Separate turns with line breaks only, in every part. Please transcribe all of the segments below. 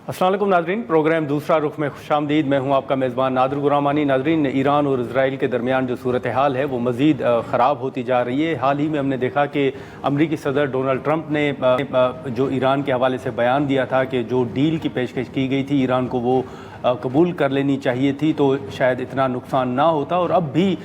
السلام علیکم ناظرین، پروگرام دوسرا رخ میں خوش آمدید۔ میں ہوں آپ کا میزبان نادر غرامانی۔ ناظرین، ایران اور اسرائیل کے درمیان جو صورتحال ہے وہ مزید خراب ہوتی جا رہی ہے۔ حال ہی میں ہم نے دیکھا کہ امریکی صدر ڈونلڈ ٹرمپ نے جو ایران کے حوالے سے بیان دیا تھا کہ جو ڈیل کی پیشکش کی گئی تھی ایران کو وہ قبول کر لینی چاہیے تھی تو شاید اتنا نقصان نہ ہوتا، اور اب بھی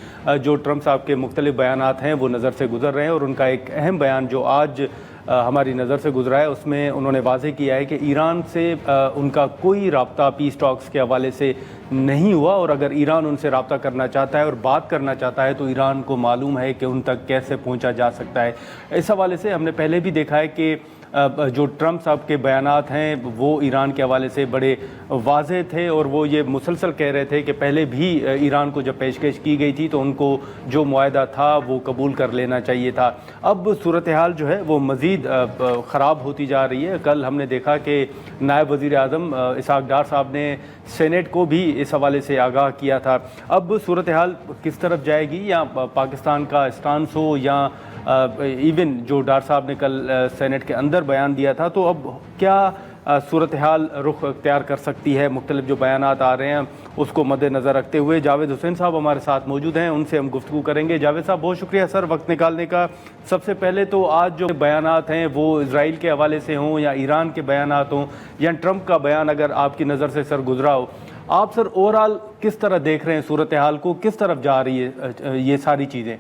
جو ٹرمپ صاحب کے مختلف بیانات ہیں وہ نظر سے گزر رہے ہیں، اور ان کا ایک اہم بیان جو آج ہماری نظر سے گزرا ہے اس میں انہوں نے واضح کیا ہے کہ ایران سے ان کا کوئی رابطہ پیس ٹاکس کے حوالے سے نہیں ہوا، اور اگر ایران ان سے رابطہ کرنا چاہتا ہے اور بات کرنا چاہتا ہے تو ایران کو معلوم ہے کہ ان تک کیسے پہنچا جا سکتا ہے۔ اس حوالے سے ہم نے پہلے بھی دیکھا ہے کہ جو ٹرمپ صاحب کے بیانات ہیں وہ ایران کے حوالے سے بڑے واضح تھے، اور وہ یہ مسلسل کہہ رہے تھے کہ پہلے بھی ایران کو جب پیشکش کی گئی تھی تو ان کو جو معاہدہ تھا وہ قبول کر لینا چاہیے تھا۔ اب صورتحال جو ہے وہ مزید خراب ہوتی جا رہی ہے۔ کل ہم نے دیکھا کہ نائب وزیر اعظم اسحاق ڈار صاحب نے سینیٹ کو بھی اس حوالے سے آگاہ کیا تھا۔ اب صورتحال کس طرف جائے گی، یا پاکستان کا اسٹانس ہو، یا ایون جو ڈار صاحب نے کل سینیٹ کے اندر بیان دیا تھا، تو اب کیا صورتحال رخ اختیار کر سکتی ہے؟ مختلف جو بیانات آ رہے ہیں اس کو مد نظر رکھتے ہوئے جاوید حسین صاحب ہمارے ساتھ موجود ہیں، ان سے ہم گفتگو کریں گے۔ جاوید صاحب بہت شکریہ سر وقت نکالنے کا۔ سب سے پہلے تو آج جو بیانات ہیں وہ اسرائیل کے حوالے سے ہوں یا ایران کے بیانات ہوں یا ٹرمپ کا بیان اگر آپ کی نظر سے سر گزرا ہو، آپ سر اوورآل کس طرح دیکھ رہے ہیں صورتحال کو، کس طرف جا رہی ہے یہ ساری چیزیں؟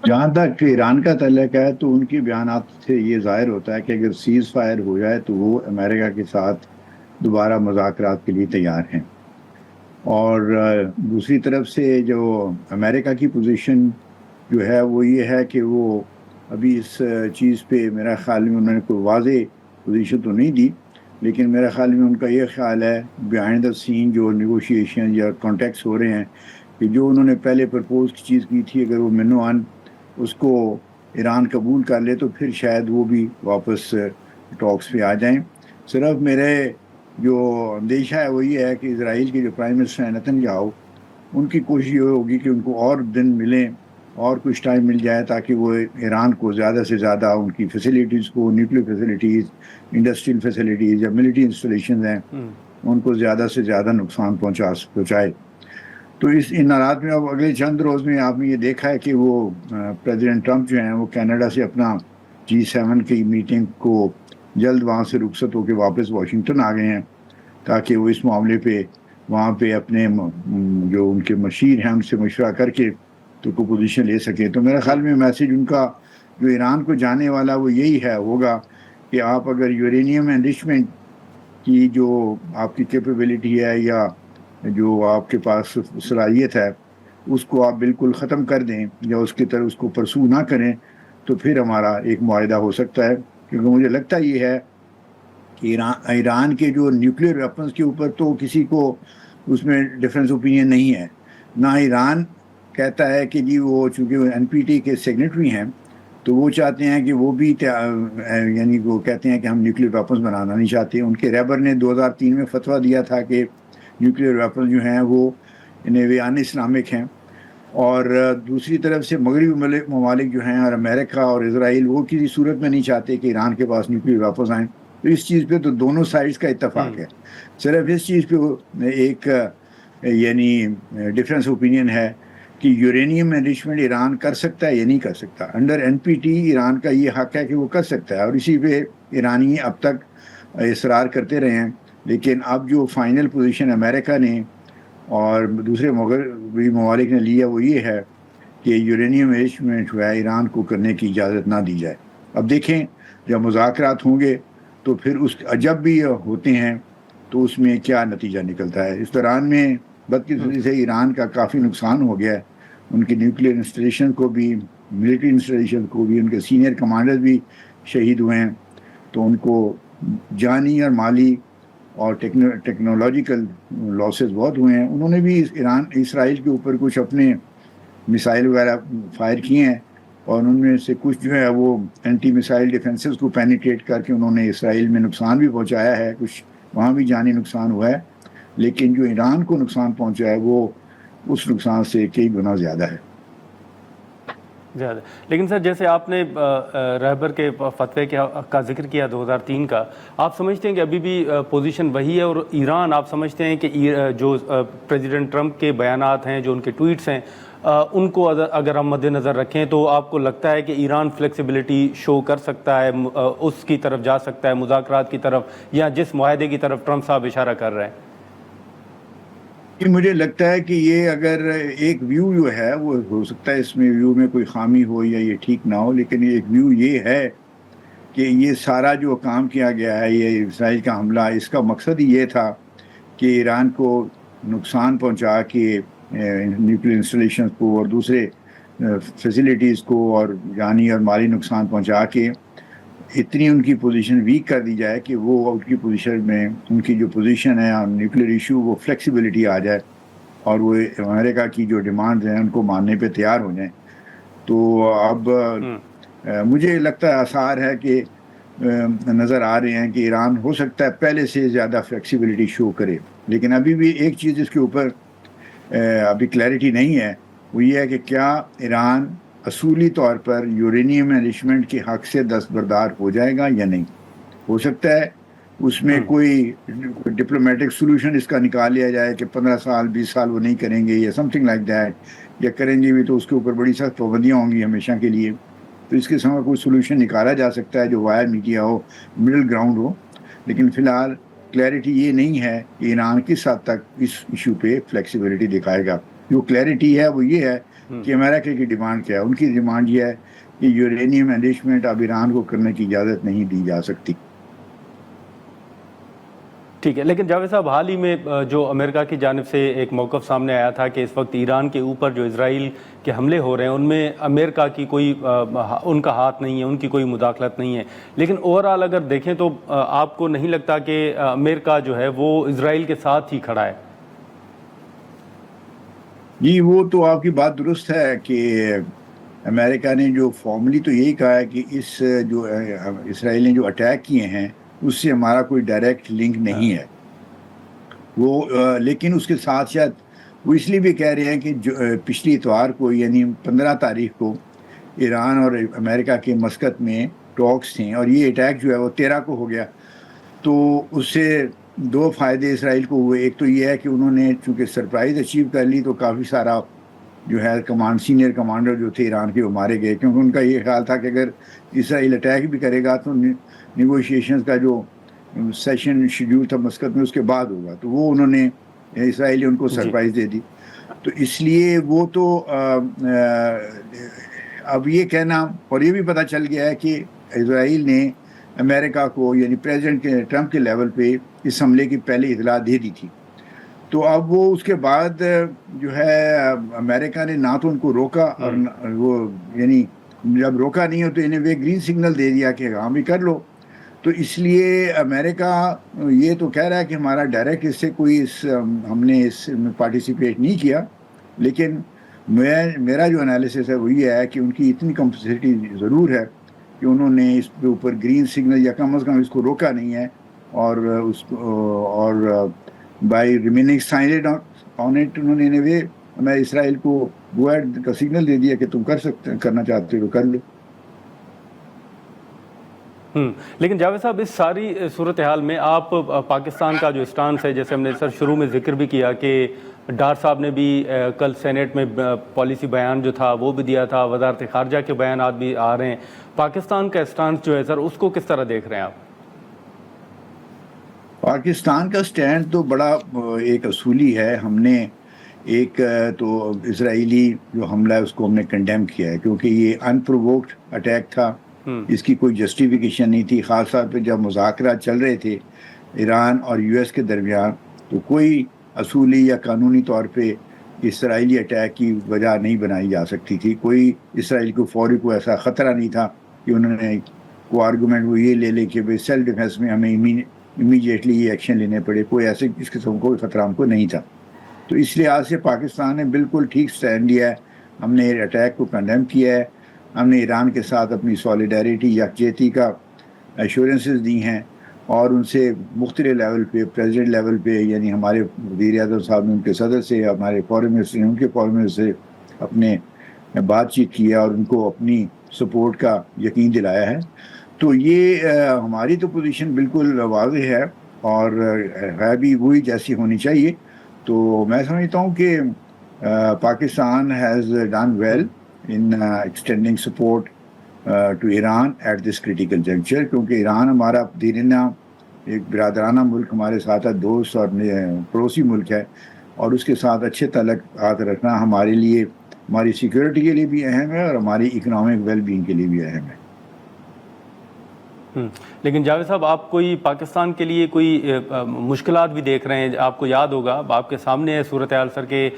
جہاں تک ایران کا تعلق ہے تو ان کے بیانات سے یہ ظاہر ہوتا ہے کہ اگر سیز فائر ہو جائے تو وہ امریکہ کے ساتھ دوبارہ مذاکرات کے لیے تیار ہیں، اور دوسری طرف سے جو امریکہ کی پوزیشن جو ہے وہ یہ ہے کہ وہ ابھی اس چیز پہ میرا خیال میں انہوں نے کوئی واضح پوزیشن تو نہیں دی، لیکن میرا خیال میں ان کا یہ خیال ہے بیہائنڈ دا سین جو نیگوشیشن یا کانٹیکٹس ہو رہے ہیں کہ جو انہوں نے پہلے پرپوز کی چیز کی تھی اگر وہ منوان اس کو ایران قبول کر لے تو پھر شاید وہ بھی واپس ٹاکس پہ آ جائیں۔ صرف میرے جو اندیشہ ہے وہ یہ ہے کہ اسرائیل کے جو پرائم منسٹر ہیں نیتن یاہو، ان کی کوشش یہ ہوگی کہ ان کو اور دن ملیں اور کچھ ٹائم مل جائے تاکہ وہ ایران کو زیادہ سے زیادہ ان کی فیسیلیٹیز کو، نیوکلیر فیسیلیٹیز، انڈسٹریل فیسیلیٹیز یا ملٹری انسٹالیشنز ہیں ان کو زیادہ سے زیادہ نقصان پہنچائے۔ تو ان حالات میں اب اگلے چند روز میں آپ نے یہ دیکھا ہے کہ وہ پریزیڈنٹ ٹرمپ جو ہیں وہ کینیڈا سے اپنا G7 کی میٹنگ کو جلد وہاں سے رخصت ہو کے واپس واشنگٹن آ گئے ہیں تاکہ وہ اس معاملے پہ وہاں پہ اپنے جو ان کے مشیر ہیں ان سے مشورہ کر کے تو کوئی پوزیشن لے سکیں۔ تو میرے خیال میں میسیج ان کا جو ایران کو جانے والا وہ یہی ہوگا کہ آپ اگر یورینیم انرچمنٹ کی جو آپ کی کیپیبلٹی ہے یا جو آپ کے پاس صلاحیت ہے اس کو آپ بالکل ختم کر دیں یا اس کی طرح اس کو پرسو نہ کریں تو پھر ہمارا ایک معاہدہ ہو سکتا ہے، کیونکہ مجھے لگتا یہ ہے کہ ایران کے جو نیوکلیر ویپنز کے اوپر تو کسی کو اس میں ڈفرینس اوپینین نہیں ہے، نہ ایران کہتا ہے کہ جی وہ چونکہ وہ NPT کے سیگنیٹری ہیں تو وہ چاہتے ہیں کہ وہ بھی یعنی وہ کہتے ہیں کہ ہم نیوکلیر ویپنز بنانا نہیں چاہتے۔ ان کے ریبر نے 2003 میں فتویٰ دیا تھا کہ نیوکلیر ویپن جو ہیں وہ ان اسلامک ہیں، اور دوسری طرف سے مغربی ممالک جو ہیں اور امریکہ اور اسرائیل وہ کسی صورت میں نہیں چاہتے کہ ایران کے پاس نیوکلیر ویپنز آئیں۔ تو اس چیز پہ تو دونوں سائڈز کا اتفاق ہے، صرف اس چیز پہ ایک یعنی ڈفرینس اوپینین ہے کہ یورینیم انرچمنٹ ایران کر سکتا ہے یا نہیں کر سکتا۔ انڈر NPT ایران کا یہ حق ہے کہ وہ کر سکتا ہے، اور اسی پہ ایرانی اب تک اصرار کرتے رہے ہیں، لیکن اب جو فائنل پوزیشن امریکہ نے اور دوسرے مغربی ممالک نے لیا وہ یہ ہے کہ یورینیم انرچمنٹ جو ہے ایران کو کرنے کی اجازت نہ دی جائے۔ اب دیکھیں جب مذاکرات ہوں گے تو پھر جب بھی ہوتے ہیں تو اس میں کیا نتیجہ نکلتا ہے۔ اس دوران میں بدقسمتی سے ایران کا کافی نقصان ہو گیا ہے، ان کی نیوکلیر انسٹالیشن کو بھی، ملٹری انسٹالیشن کو بھی، ان کے سینئر کمانڈر بھی شہید ہوئے ہیں، تو ان کو جانی اور مالی اور ٹیکنالوجیکل لاسز بہت ہوئے ہیں۔ انہوں نے بھی اسرائیل کے اوپر کچھ اپنے میسائل وغیرہ فائر کیے ہیں، اور ان میں سے کچھ جو ہے وہ اینٹی میسائل ڈیفنسز کو پینیٹریٹ کر کے انہوں نے اسرائیل میں نقصان بھی پہنچایا ہے، کچھ وہاں بھی جانی نقصان ہوا ہے، لیکن جو ایران کو نقصان پہنچا ہے وہ اس نقصان سے کئی گنا زیادہ ہے۔
زیادہ. لیکن سر جیسے آپ نے رہبر کے فتوے کا ذکر کیا 2003 کا، آپ سمجھتے ہیں کہ ابھی بھی پوزیشن وہی ہے؟ اور ایران آپ سمجھتے ہیں کہ جو پریزیڈنٹ ٹرمپ کے بیانات ہیں، جو ان کے ٹویٹس ہیں، ان کو اگر ہم مد نظر رکھیں تو آپ کو لگتا ہے کہ ایران فلیکسیبلٹی شو کر سکتا ہے، اس کی طرف جا سکتا ہے، مذاکرات کی طرف، یا جس معاہدے کی طرف ٹرمپ صاحب اشارہ کر رہے ہیں؟
مجھے لگتا ہے کہ یہ اگر ایک ویو جو ہے وہ ہو سکتا ہے اس میں ویو میں کوئی خامی ہو یا یہ ٹھیک نہ ہو، لیکن ایک ویو یہ ہے کہ یہ سارا جو کام کیا گیا ہے، یہ اسرائیل کا حملہ، اس کا مقصد ہی یہ تھا کہ ایران کو نقصان پہنچا کے نیوکلیر انسٹالیشنز کو اور دوسرے فیسلٹیز کو اور جانی اور مالی نقصان پہنچا کے اتنی ان کی پوزیشن ویک کر دی جائے کہ وہ ان کی پوزیشن میں، ان کی جو پوزیشن ہے نیوکلیر ایشو، وہ فلیکسیبلٹی آ جائے اور وہ امریکہ کی جو ڈیمانڈز ہیں ان کو ماننے پہ تیار ہو جائیں. تو اب مجھے لگتا ہے آثار ہے کہ نظر آ رہے ہیں کہ ایران ہو سکتا ہے پہلے سے زیادہ فلیکسیبلٹی شو کرے، لیکن ابھی بھی ایک چیز اس کے اوپر ابھی کلیئرٹی نہیں ہے، وہ یہ ہے کہ کیا ایران اصولی طور پر یورینیم انریچمنٹ کے حق سے دستبردار ہو جائے گا یا نہیں. ہو سکتا ہے اس میں کوئی ڈپلومیٹک سولوشن اس کا نکال لیا جائے کہ 15 سال 20 سال وہ نہیں کریں گے یا سم تھنگ لائک دیٹ، یا کریں گے بھی تو اس کے اوپر بڑی سخت پابندیاں ہوں گی ہمیشہ کے لیے. تو اس کے سوا کوئی سولوشن نکالا جا سکتا ہے جو وائر میڈیا ہو، مڈل گراؤنڈ ہو، لیکن فی الحال کلیئرٹی یہ نہیں ہے کہ ایران کس حد تک اس ایشو پہ فلیکسیبلٹی دکھائے گا. جو کلیئرٹی ہے وہ یہ ہے کہ امریکہ کی ڈیمانڈ کیا ہے. ان کی ڈیمانڈ یہ ہے کہ یورینیم انریچمنٹ اب ایران کو کرنے کی اجازت نہیں دی جا سکتی.
ٹھیک ہے، لیکن جاوید صاحب حال ہی میں جو امریکہ کی جانب سے ایک موقف سامنے آیا تھا کہ اس وقت ایران کے اوپر جو اسرائیل کے حملے ہو رہے ہیں ان میں امریکہ کی کوئی ان کا ہاتھ نہیں ہے، ان کی کوئی مداخلت نہیں ہے، لیکن اوورآل اگر دیکھیں تو آپ کو نہیں لگتا کہ امریکہ جو ہے وہ اسرائیل کے ساتھ ہی کھڑا ہے؟
جی وہ تو آپ کی بات درست ہے کہ امریکہ نے جو فارملی تو یہی کہا ہے کہ اس جو اسرائیل نے جو اٹیک کیے ہیں اس سے ہمارا کوئی ڈائریکٹ لنک نہیں ہے وہ، لیکن اس کے ساتھ ساتھ وہ اس لیے بھی کہہ رہے ہیں کہ جو پچھلی اتوار کو یعنی 15 تاریخ کو ایران اور امریکہ کے مسقط میں ٹاکس تھیں اور یہ اٹیک جو ہے وہ 13 کو ہو گیا. تو اس سے دو فائدے اسرائیل کو ہوئے. ایک تو یہ ہے کہ انہوں نے چونکہ سرپرائز اچیو کر لی تو کافی سارا جو ہے سینئر کمانڈر جو تھے ایران کے وہ مارے گئے، کیونکہ ان کا یہ خیال تھا کہ اگر اسرائیل اٹیک بھی کرے گا تو نیگوشیشنز کا جو سیشن شیڈیول تھا مسقط میں اس کے بعد ہوگا، تو وہ انہوں نے اسرائیل نے ان کو سرپرائز دے دی. تو اس لیے وہ تو اب یہ کہنا، اور یہ بھی پتہ چل گیا ہے کہ اسرائیل نے امریکہ کو یعنی پریزیڈنٹ ٹرمپ کے لیول پہ اس حملے کی پہلے اطلاع دے دی تھی. تو اب وہ اس کے بعد جو ہے امریکہ نے نہ تو ان کو روکا اور وہ یعنی جب روکا نہیں ہو تو انہیں وہ گرین سگنل دے دیا کہ ہاں بھی کر لو. تو اس لیے امریکہ یہ تو کہہ رہا ہے کہ ہمارا ڈائریکٹ اس سے کوئی ہم نے اس میں پارٹیسپیٹ نہیں کیا، لیکن میرا جو انالیسس ہے وہ یہ ہے کہ ان کی اتنی کمپیسٹی ضرور ہے کہ انہوں نے اس کے اوپر گرین سگنل یا کم از کم اس کو روکا نہیں ہے، اور اس اور by remaining silent on it انہوں نے میں اسرائیل کو گو ایڈ کا سگنل دے دیا کہ تم کرنا چاہتے ہو کر لو.
لیکن جاوید صاحب اس ساری صورتحال میں آپ پاکستان کا جو اسٹانس ہے، جیسے ہم نے سر شروع میں ذکر بھی کیا کہ ڈار صاحب نے بھی کل سینیٹ میں پالیسی بیان جو تھا وہ بھی دیا تھا، وزارت خارجہ کے بیانات بھی آ رہے ہیں، پاکستان کا اسٹانس جو ہے سر اس کو کس طرح دیکھ رہے ہیں آپ؟
پاکستان کا سٹینڈ تو بڑا ایک اصولی ہے. ہم نے ایک تو اسرائیلی جو حملہ ہے اس کو ہم نے کنڈیم کیا ہے کیونکہ یہ انپرووکڈ اٹیک تھا، اس کی کوئی جسٹیفیکیشن نہیں تھی. خاص طور پہ جب مذاکرات چل رہے تھے ایران اور یو ایس کے درمیان تو کوئی اصولی یا قانونی طور پہ اسرائیلی اٹیک کی وجہ نہیں بنائی جا سکتی تھی. کوئی اسرائیل کو فوری کو ایسا خطرہ نہیں تھا کہ انہوں نے کو آرگومنٹ وہ یہ لے لے کہ بھائی سیلف ڈیفینس میں ہمیں امیڈیٹلی یہ ایکشن لینے پڑے. کوئی ایسے اس قسم کو خطرہ ہم کو نہیں تھا. تو اس لحاظ سے پاکستان نے بالکل ٹھیک سٹینڈ لیا ہے. ہم نے اٹیک کو کنڈیم کیا ہے. ہم نے ایران کے ساتھ اپنی سالیڈیرٹی یکجہتی کا ایشورنسز دی ہیں اور ان سے مختلف لیول پہ پریزیڈنٹ لیول پہ یعنی ہمارے وزیر اعظم صاحب نے ان کے صدر سے، ہمارے فارن منسٹر نے ان کے فارن منسٹر سے اپنے بات چیت کی ہے اور ان کو اپنی سپورٹ کا یقین دلایا ہے. تو یہ ہماری تو پوزیشن بالکل واضح ہے اور ہے بھی وہی جیسی ہونی چاہیے. تو میں سمجھتا ہوں کہ Pakistan has done well in extending support to Iran at this critical juncture, کیونکہ ایران ہمارا دیرینہ ایک برادرانہ ملک ہمارے ساتھ ہے, دوست اور پڑوسی ملک ہے, اور اس کے ساتھ اچھے تعلقات رکھنا ہمارے لیے, ہماری سیکورٹی کے لیے بھی اہم ہے اور ہماری اکنامک ویل بینگ کے لیے بھی اہم ہے.
لیکن جاوید صاحب, آپ کوئی پاکستان کے لیے کوئی مشکلات بھی دیکھ رہے ہیں؟ آپ کو یاد ہوگا, آپ کے سامنے ہے صورتحال سر کہ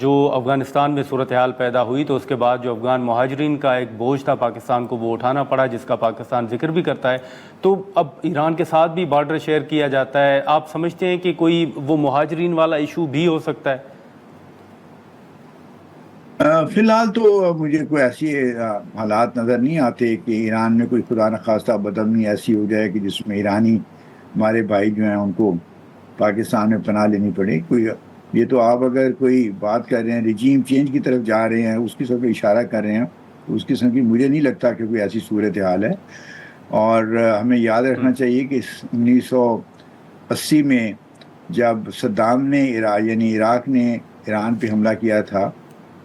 جو افغانستان میں صورتحال پیدا ہوئی تو اس کے بعد جو افغان مہاجرین کا ایک بوجھ تھا پاکستان کو, وہ اٹھانا پڑا, جس کا پاکستان ذکر بھی کرتا ہے. تو اب ایران کے ساتھ بھی بارڈر شیئر کیا جاتا ہے, آپ سمجھتے ہیں کہ کوئی وہ مہاجرین والا ایشو بھی ہو سکتا ہے؟
فی الحال تو مجھے کوئی ایسی حالات نظر نہیں آتے کہ ایران میں کوئی خدا نخواستہ بدامنی ایسی ہو جائے کہ جس میں ایرانی ہمارے بھائی جو ہیں ان کو پاکستان میں پناہ لینی پڑے. کوئی یہ تو آپ اگر کوئی بات کر رہے ہیں رجیم چینج کی طرف جا رہے ہیں, اس قسم کا اشارہ کر رہے ہیں, اس قسم کی مجھے نہیں لگتا کہ کوئی ایسی صورتحال ہے. اور ہمیں یاد رکھنا چاہیے کہ 1980 میں جب صدام نے یعنی عراق نے ایران پہ حملہ کیا تھا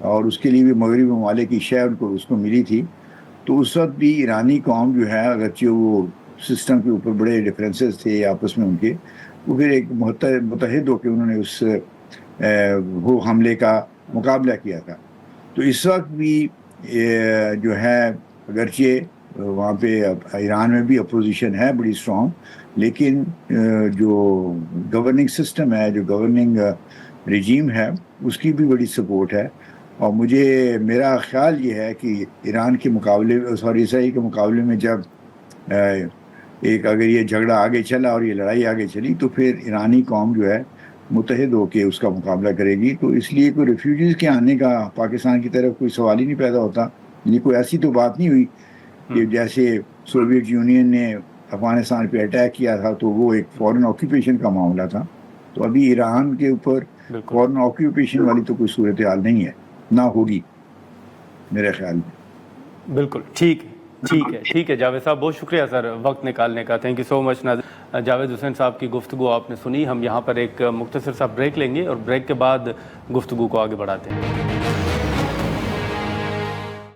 اور اس کے لیے بھی مغربی ممالک کی شے اس کو ملی تھی, تو اس وقت بھی ایرانی قوم جو ہے, اگرچہ وہ سسٹم کے اوپر بڑے ڈفرینسز تھے آپس میں ان کے, وہ پھر ایک متحد ہو کے انہوں نے اس وہ حملے کا مقابلہ کیا تھا. تو اس وقت بھی جو ہے اگرچہ وہاں پہ ایران میں بھی اپوزیشن ہے بڑی اسٹرانگ, لیکن جو گورننگ سسٹم ہے, جو گورننگ رجیم ہے, اس کی بھی بڑی سپورٹ ہے. اور میرا خیال یہ ہے کہ ایران کے مقابلے اسرائیل کے مقابلے میں جب اگر یہ جھگڑا آگے چلا اور یہ لڑائی آگے چلی تو پھر ایرانی قوم جو ہے متحد ہو کے اس کا مقابلہ کرے گی. تو اس لیے کوئی ریفیوجیز کے آنے کا پاکستان کی طرف کوئی سوال ہی نہیں پیدا ہوتا. یہ کوئی ایسی تو بات نہیں ہوئی کہ جیسے سوویت یونین نے افغانستان پہ اٹیک کیا تھا تو وہ ایک فورن آکوپیشن کا معاملہ تھا. تو ابھی ایران کے اوپر فورن آکوپیشن والی تو کوئی صورتحال نہیں ہے, نہ ہوگی میرے خیال میں.
بالکل ٹھیک ہے جاوید صاحب, بہت شکریہ سر وقت نکالنے کا. تھینک یو سو مچ. جاوید حسین صاحب کی گفتگو آپ نے سنی. ہم یہاں پر ایک مختصر سا بریک لیں گے اور بریک کے بعد گفتگو کو آگے بڑھاتے ہیں.